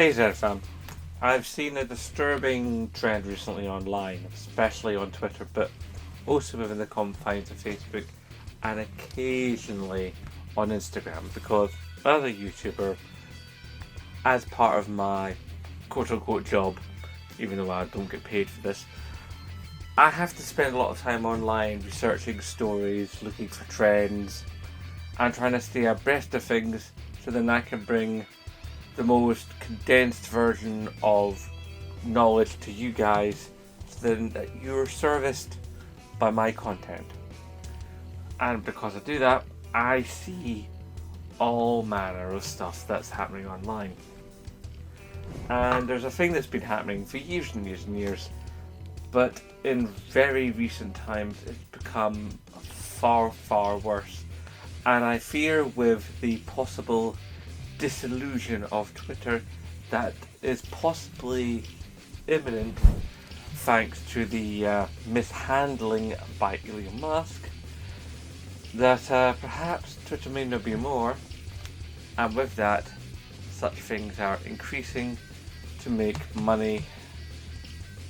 Hey ZFam, I've seen a disturbing trend recently online, especially on Twitter, but also within the confines of Facebook and occasionally on Instagram, because as a YouTuber, as part of my quote-unquote job, even though I don't get paid for this, I have to spend a lot of time online researching stories, looking for trends, and trying to stay abreast of things so then I can bring the most condensed version of knowledge to you guys so that you're serviced by my content. And because I do that, I see all manner of stuff that's happening online. And there's a thing that's been happening for years and years and years, but in very recent times it's become far, far worse. And I fear with the possible disillusion of Twitter that is possibly imminent thanks to the mishandling by Elon Musk, that perhaps Twitter may not be more, and with that such things are increasing to make money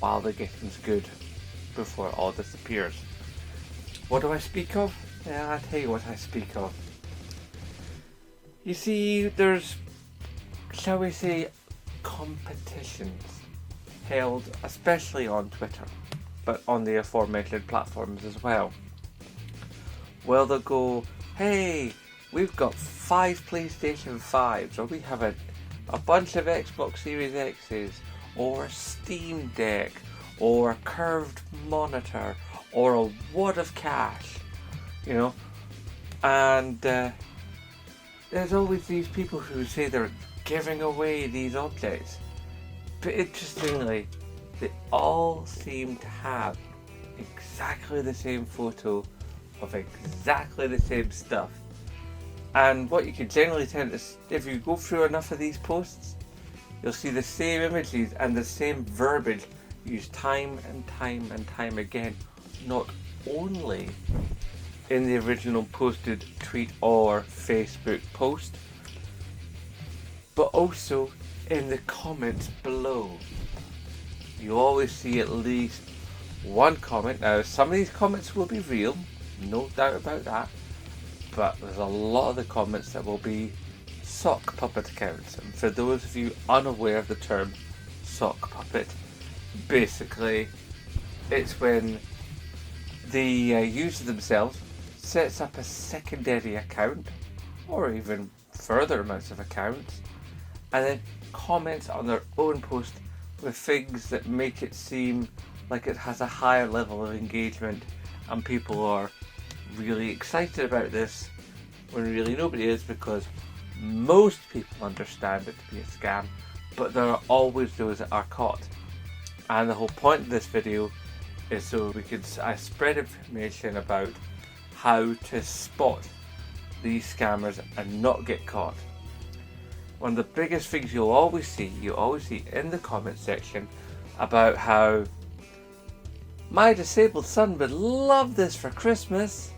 while the getting's good before it all disappears. What do I speak of? Yeah, I'll tell you what I speak of. You see, there's, shall we say, competitions held especially on Twitter, but on the aforementioned platforms as well. Well, they'll go, hey, we've got 5 PlayStation 5s, or we have a bunch of Xbox Series X's, or a Steam Deck, or a curved monitor, or a wad of cash, you know, and there's always these people who say they're giving away these objects, but interestingly, they all seem to have exactly the same photo of exactly the same stuff. And what you can generally tend to, if you go through enough of these posts, you'll see the same images and the same verbiage used time and time and time again, not only in the original posted tweet or Facebook post, but also in the comments below. You always see at least one comment. Now, some of these comments will be real, no doubt about that, but there's a lot of the comments that will be sock puppet accounts. And for those of you unaware of the term sock puppet, basically it's when the user themselves sets up a secondary account, or even further amounts of accounts, and then comments on their own post with things that make it seem like it has a higher level of engagement and people are really excited about this, when really nobody is, because most people understand it to be a scam, but there are always those that are caught. And the whole point of this video is so we could spread information about how to spot these scammers and not get caught. One of the biggest things you always see in the comment section about how my disabled son would love this for Christmas.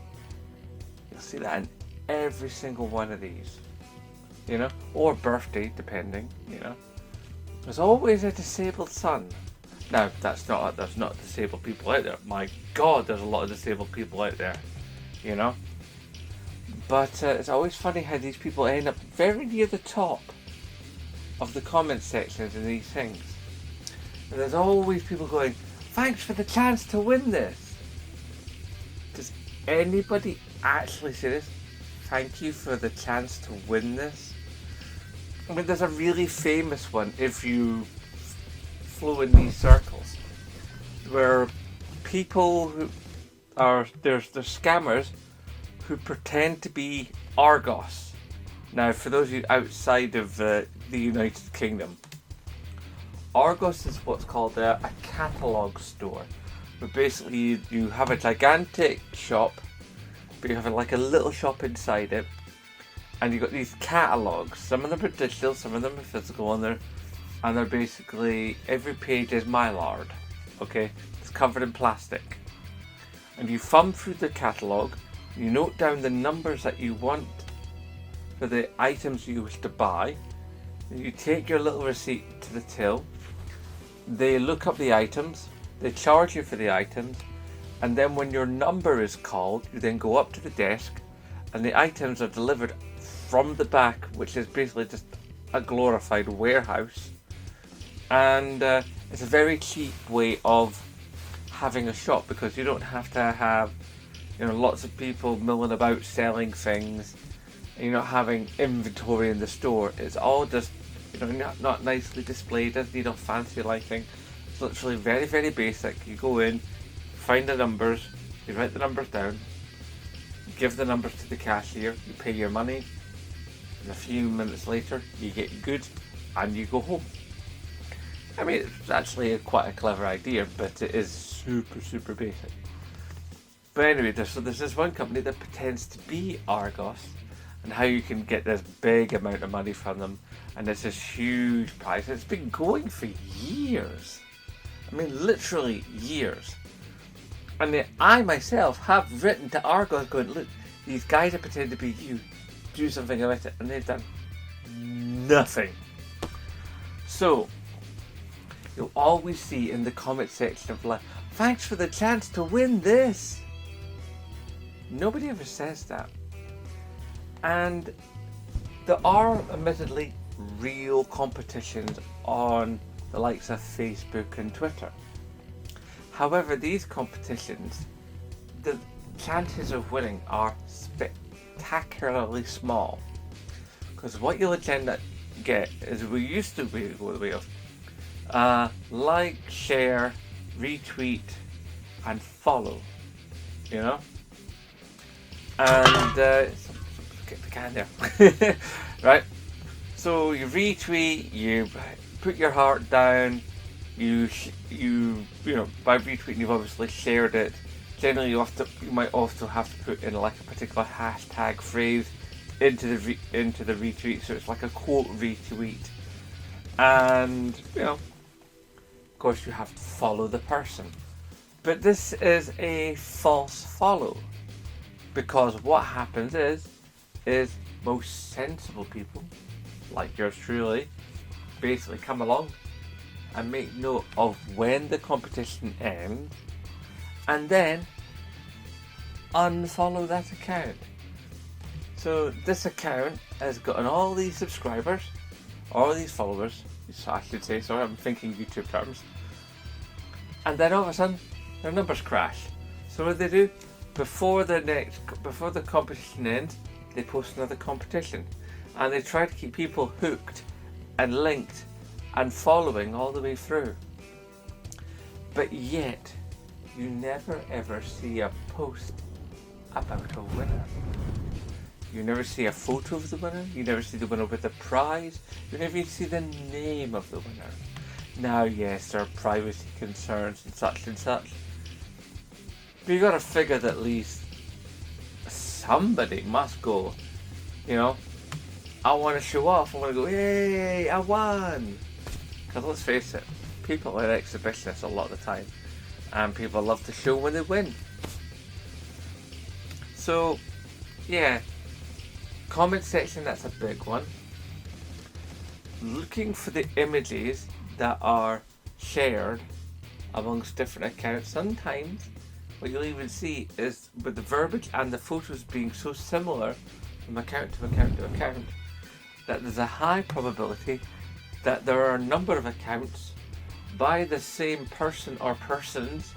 You'll see that in every single one of these, you know, or birthday, depending, you know. There's always a disabled son. Now, there's not disabled people out there. My God, there's a lot of disabled people out there, you know. But it's always funny how these people end up very near the top of the comment sections in these things. And there's always people going, thanks for the chance to win this. Does anybody actually say this? Thank you for the chance to win this? I mean, there's a really famous one, if you flow in these circles, where people who are, there's scammers who pretend to be Argos. Now, for those of you outside of the United Kingdom, Argos is what's called a catalogue store, where basically you have a gigantic shop, but you have like a little shop inside it, and you've got these catalogues. Some of them are digital, some of them are physical, and they're basically, every page is Mylard, okay? It's covered in plastic. And you thumb through the catalogue, you note down the numbers that you want for the items you wish to buy, You take your little receipt to the till. They look up the items. They charge you for the items. And then when your number is called, you then go up to the desk and the items are delivered from the back, which is basically just a glorified warehouse. And it's a very cheap way of having a shop, because you don't have to have, lots of people milling about selling things. And you're not having inventory in the store. It's all just, not nicely displayed. Doesn't need a fancy lighting. It's literally very, very basic. You go in, find the numbers, you write the numbers down, give the numbers to the cashier, you pay your money, and a few minutes later you get your goods and you go home. I mean, it's actually quite a clever idea, but it is super, super basic. But anyway, there's this one company that pretends to be Argos, and how you can get this big amount of money from them, and it's this huge price. It's been going for years. I mean, literally years. And I myself have written to Argos going, look, these guys are pretending to be you. Do something about it. And they've done nothing. So, you'll always see in the comment section of like, thanks for the chance to win this. Nobody ever says that. And there are admittedly real competitions on the likes of Facebook and Twitter. However, these competitions, the chances of winning are spectacularly small. Because what you'll tend to get is, we used to go the way of like, share, retweet, and follow. And get the can there. Right? So you retweet, you put your heart down. You by retweeting you've obviously shared it. Generally you might also have to put in like a particular hashtag phrase into the retweet, so it's like a quote retweet. And of course you have to follow the person. But this is a false follow, because what happens is most sensible people like yours truly basically come along and make note of when the competition ends, and then unfollow that account. So this account has gotten all these subscribers, all these followers, I should say, sorry, I'm thinking YouTube terms, and then all of a sudden their numbers crash. So what do? Before the competition ends, they post another competition, and they try to keep people hooked and linked and following all the way through. But yet, you never ever see a post about a winner. You never see a photo of the winner. You never see the winner with the prize. You never even see the name of the winner. Now, yes, there are privacy concerns and such. But you gotta figure that at least somebody must go, I want to show off. I want to go, yay, I won. Because let's face it, people are exhibitionists a lot of the time, and people love to show when they win. So, yeah, comment section, that's a big one. Looking for the images that are shared amongst different accounts. Sometimes what you'll even see is, with the verbiage and the photos being so similar from account to account to account, that there's a high probability that there are a number of accounts by the same person or persons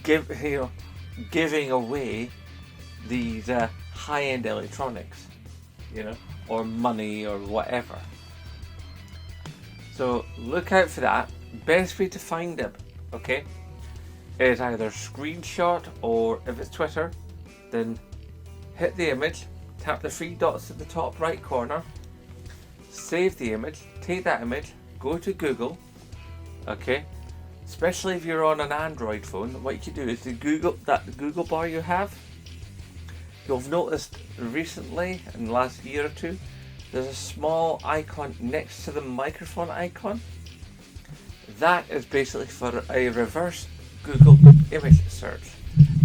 giving away these high-end electronics, or money or whatever. So look out for that. Best way to find them, okay, is either screenshot, or if it's Twitter, then hit the image, tap the three dots at the top right corner, save the image, take that image, go to Google, okay, especially if you're on an Android phone. What you can do is the Google bar you have, you'll have noticed recently in the last year or two, there's a small icon next to the microphone icon. That is basically for a reverse Google image search,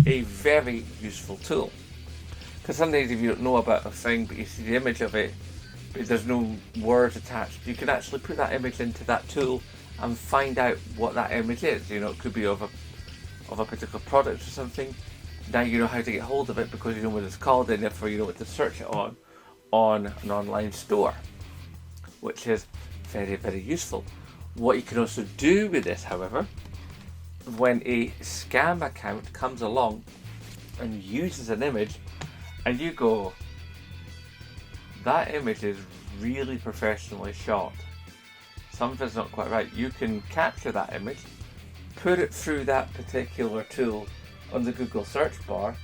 a very useful tool. Because sometimes if you don't know about a thing but you see the image of it, but there's no words attached. You can actually put that image into that tool and find out what that image is. You know, it could be of a particular product or something. Now you know how to get hold of it because you know what it's called, and therefore you know what to search it on an online store, which is very, very useful. What you can also do with this, however, when a scam account comes along and uses an image, and you go, that image is really professionally shot, something's not quite right, you can capture that image, put it through that particular tool on the Google search bar,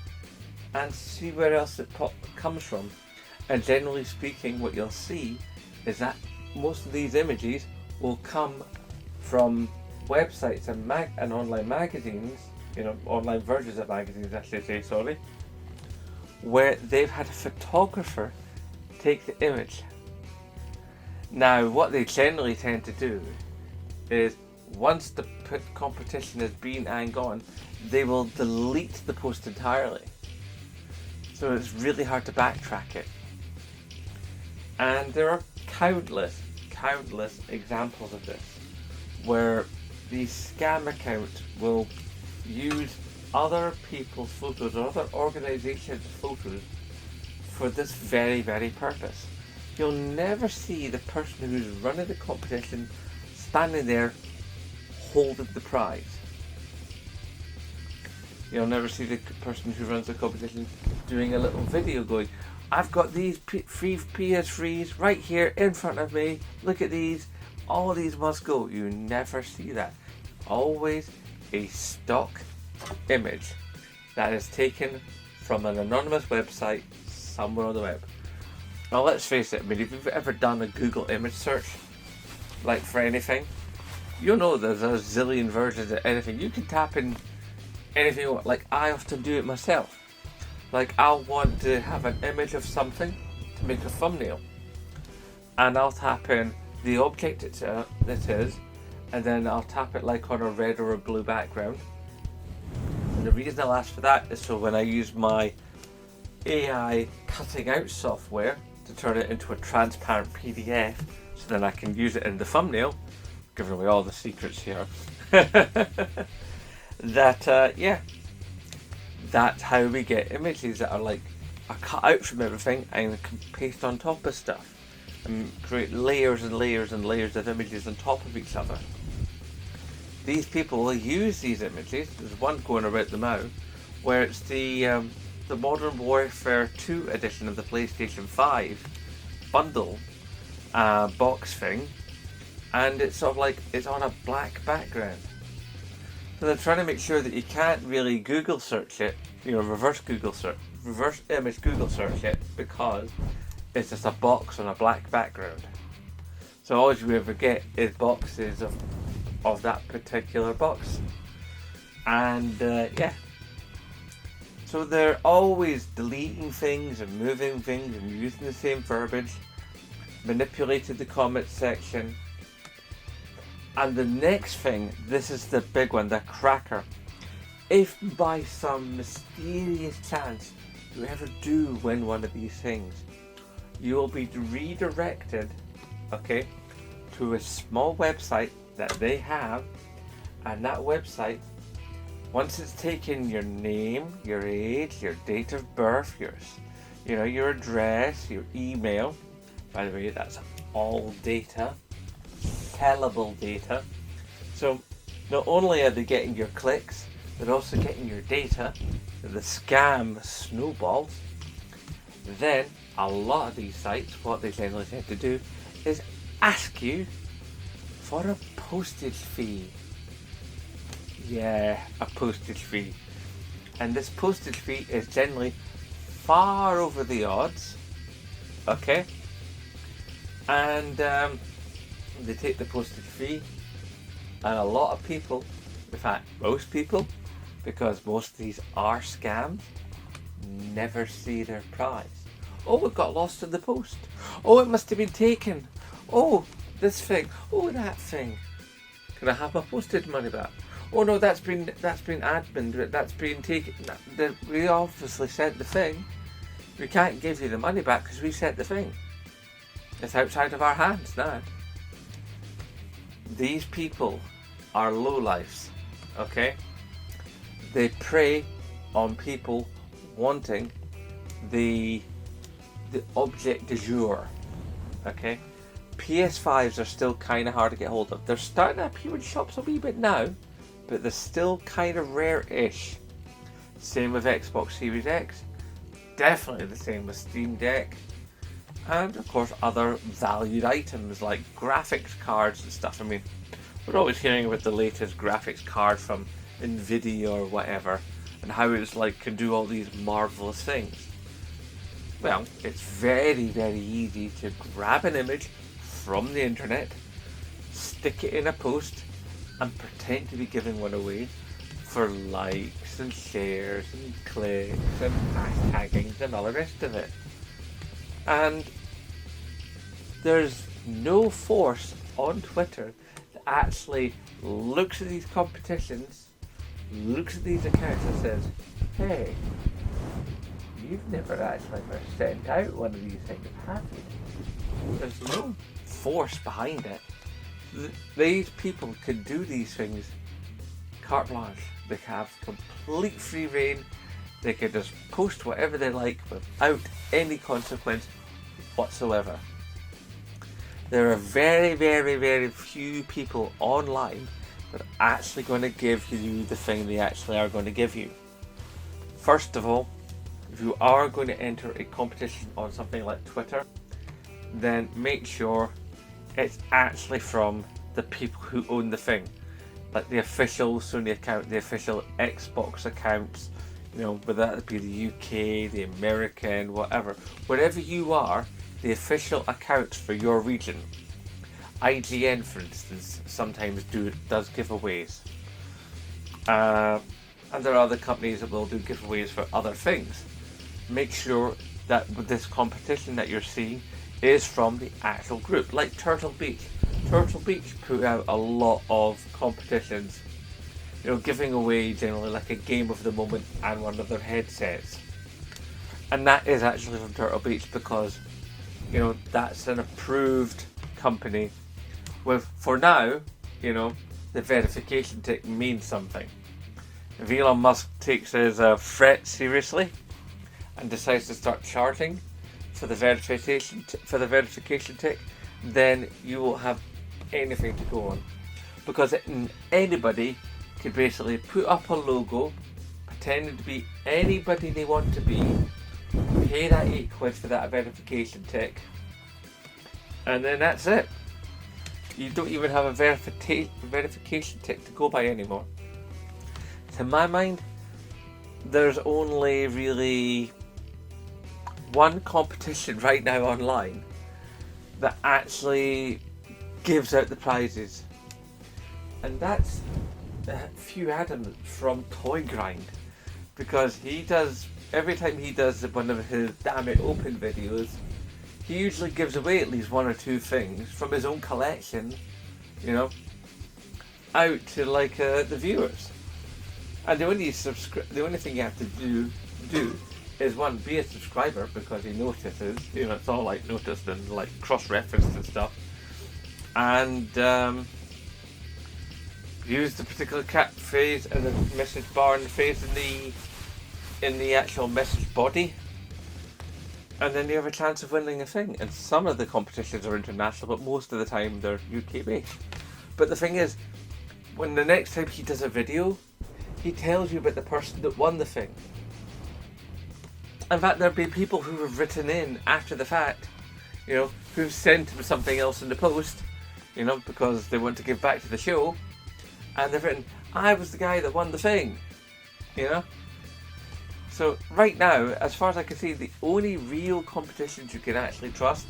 and see where else it comes from. And generally speaking, what you'll see is that most of these images will come from websites and online magazines, you know, online versions of magazines, I should say, sorry, where they've had a photographer take the image. Now, what they generally tend to do is, once the competition has been and gone, they will delete the post entirely. So it's really hard to backtrack it. And there are countless examples of this, where the scam account will use other people's photos or other organizations' photos for this very, very purpose. You'll never see the person who's running the competition standing there holding the prize. You'll never see the person who runs the competition doing a little video going, I've got these free PS3s right here in front of me, look at these, all these must go. You never see that. Always a stock image that is taken from an anonymous website somewhere on the web. Now let's face it, I mean, if you've ever done a Google image search, like for anything, you'll know there's a zillion versions of anything. You can tap in anything you want. Like I often do it myself. Like I'll want to have an image of something to make a thumbnail, and I'll tap in the object it is, and then I'll tap it like on a red or a blue background. And the reason I'll ask for that is so when I use my AI cutting out software to turn it into a transparent PDF, so then I can use it in the thumbnail, giving away all the secrets here. That's how we get images that are cut out from everything and can paste on top of stuff and create layers and layers and layers of images on top of each other. These people will use these images. There's one going around the now where it's the Modern Warfare 2 edition of the PlayStation 5 bundle box thing, and it's sort of like it's on a black background. So they're trying to make sure that you can't really Google search it, you know, reverse image Google search it, because it's just a box on a black background. So all you ever get is boxes of that particular box. And so they're always deleting things and moving things and using the same verbiage, manipulated the comment section. And the next thing, this is the big one, the cracker. If by some mysterious chance you ever do win one of these things, you will be redirected, okay, to a small website that they have, and that website, once it's taken your name, your age, your date of birth, your address, your email, by the way, that's all data, sellable data. So not only are they getting your clicks, they're also getting your data. The scam snowballs. Then a lot of these sites, what they generally tend to do is ask you for a postage fee. Yeah, a postage fee. And this postage fee is generally far over the odds. Okay? And they take the postage fee, and a lot of people, in fact most people, because most of these are scams, never see their prize. Oh, it got lost in the post. Oh, it must have been taken. Oh, this thing. Oh, that thing. Can I have my postage money back? Oh no, that's been admin. That's been taken. We obviously sent the thing. We can't give you the money back because we sent the thing. It's outside of our hands now. These people are lowlifes, okay? They prey on people wanting the object du jour, okay? PS5s are still kind of hard to get hold of. They're starting to appear in shops a wee bit now, but they're still kind of rare-ish. Same with Xbox Series X. Definitely the same with Steamdecks. And of course other valued items like graphics cards and stuff. I mean, we're always hearing about the latest graphics card from Nvidia or whatever, and how it's like can do all these marvelous things. Well, it's very, very easy to grab an image from the internet, stick it in a post, and pretend to be giving one away for likes and shares and clicks and hashtaggings and all the rest of it. And there's no force on Twitter that actually looks at these competitions, looks at these accounts and says, hey, you've never actually ever sent out one of these things, have you? There's no force behind it. These people can do these things carte blanche. They have complete free reign. They can just post whatever they like without any consequence whatsoever. There are very, very, very few people online that are actually going to give you the thing they actually are going to give you. First of all, if you are going to enter a competition on something like Twitter, then make sure it's actually from the people who own the thing. Like the official Sony account, the official Xbox accounts, you know, whether that be the UK, the American, whatever. Wherever you are, the official accounts for your region. IGN, for instance, sometimes does giveaways. And there are other companies that will do giveaways for other things. Make sure that with this competition that you're seeing is from the actual group, like Turtle Beach. Turtle Beach put out a lot of competitions, you know, giving away generally like a game of the moment and one of their headsets. And that is actually from Turtle Beach because, you know, that's an approved company with, for now, you know, the verification tick means something. If Elon Musk takes his threat seriously and decides to start charging for the verification tick, then you won't have anything to go on, because anybody could basically put up a logo pretending to be anybody they want to be, pay that £8 for that verification tick, and then that's it. You don't even have a verification tick to go by anymore. To my mind, there's only really one competition right now online that actually gives out the prizes, and that's Few Adams from Toy Grind, because he does, every time he does one of his Damn It Open videos, he usually gives away at least one or two things from his own collection, you know, out to like the viewers. And the only thing you have to do is one, be a subscriber, because he notices, you know, it's all like noticed and like cross-referenced and stuff, and use the particular phrase and the message bar and the phrase in the actual message body, and then you have a chance of winning a thing. And some of the competitions are international, but most of the time they're UK based. But the thing is, when the next time he does a video, he tells you about the person that won the thing. In fact, there'll be people who have written in after the fact, you know, who've sent him something else in the post, you know, because they want to give back to the show, and they've written, I was the guy that won the thing, you know. So right now, as far as I can see, the only real competitions you can actually trust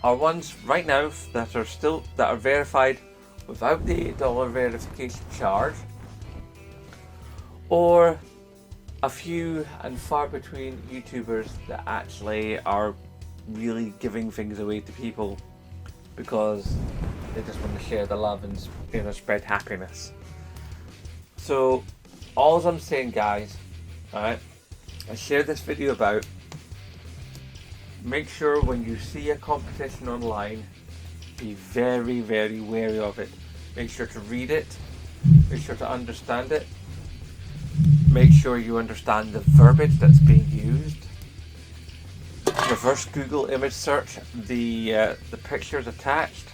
are ones right now that are verified without the $8 verification charge, or a few and far between YouTubers that actually are really giving things away to people because they just want to share the love and, you know, spread happiness. So all I'm saying, guys, alright, I shared this video about make sure when you see a competition online, be very, very wary of it. Make sure to read it. Make sure to understand it. Make sure you understand the verbiage that's being used. Reverse Google image search the pictures attached.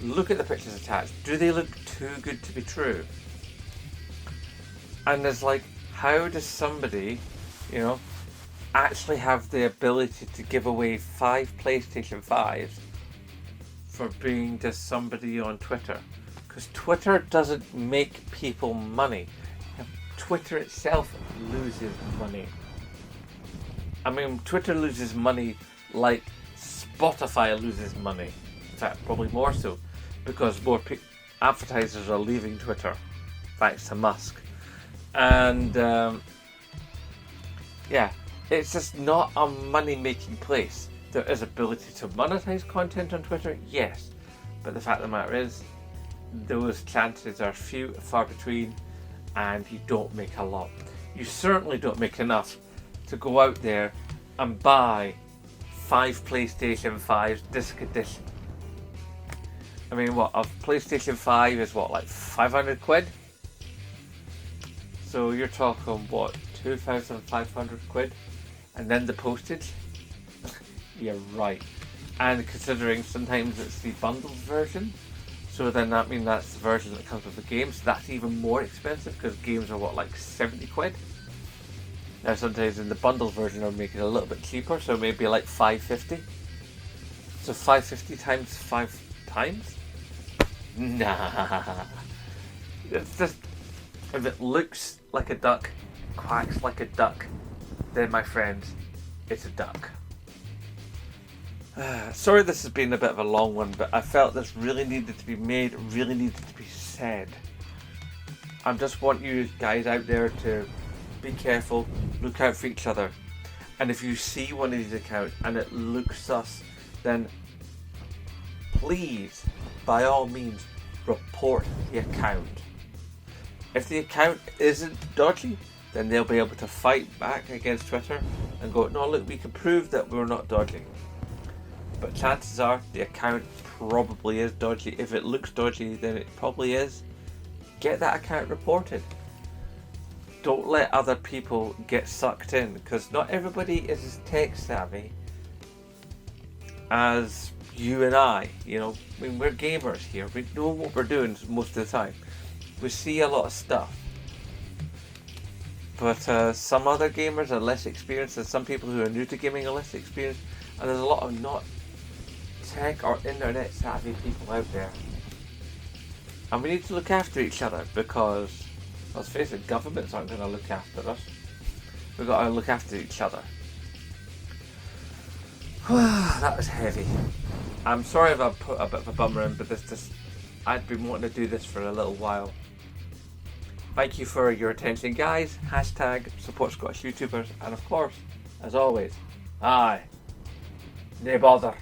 Look at the pictures attached. Do they look too good to be true? And there's like, how does somebody, actually have the ability to give away 5 PlayStation 5s for being just somebody on Twitter? Because Twitter doesn't make people money. Twitter itself loses money. I mean, Twitter loses money like Spotify loses money. In fact, probably more so, because more advertisers are leaving Twitter, thanks to Musk. And it's just not a money-making place. There is ability to monetize content on Twitter, yes, but the fact of the matter is, those chances are few, far between, and you don't make a lot. You certainly don't make enough to go out there and buy 5 PlayStation 5s disc edition. I mean, what, a PlayStation 5 is what, like 500 quid? So you're talking, what, 2,500 quid? And then the postage? Yeah, right. And considering sometimes it's the bundled version, so then that means that's the version that comes with the game, so that's even more expensive because games are what, like 70 quid? Now sometimes in the bundled version I'll make it a little bit cheaper, so maybe like 550. So 550 times 5 times? Nah. It's just, if it looks like a duck, quacks like a duck, then my friends, it's a duck. Sorry this has been a bit of a long one, but I felt this really needed to be made, really needed to be said. I just want you guys out there to be careful, look out for each other. And if you see one of these accounts and it looks sus, then please, by all means, report the account. If the account isn't dodgy, then they'll be able to fight back against Twitter and go, no, look, we can prove that we're not dodgy. But chances are the account probably is dodgy. If it looks dodgy, then it probably is. Get that account reported. Don't let other people get sucked in, because not everybody is as tech savvy as you and I. I mean, we're gamers here. We know what we're doing most of the time. We see a lot of stuff. But some other gamers are less experienced, and some people who are new to gaming are less experienced. And there's a lot of not tech or internet savvy people out there. And we need to look after each other, because, let's face it, governments aren't going to look after us. We've got to look after each other. That was heavy. I'm sorry if I put a bit of a bummer in, but I'd been wanting to do this for a little while. Thank you for your attention, guys. Hashtag support Scottish YouTubers. And of course, as always, aye, nae bother.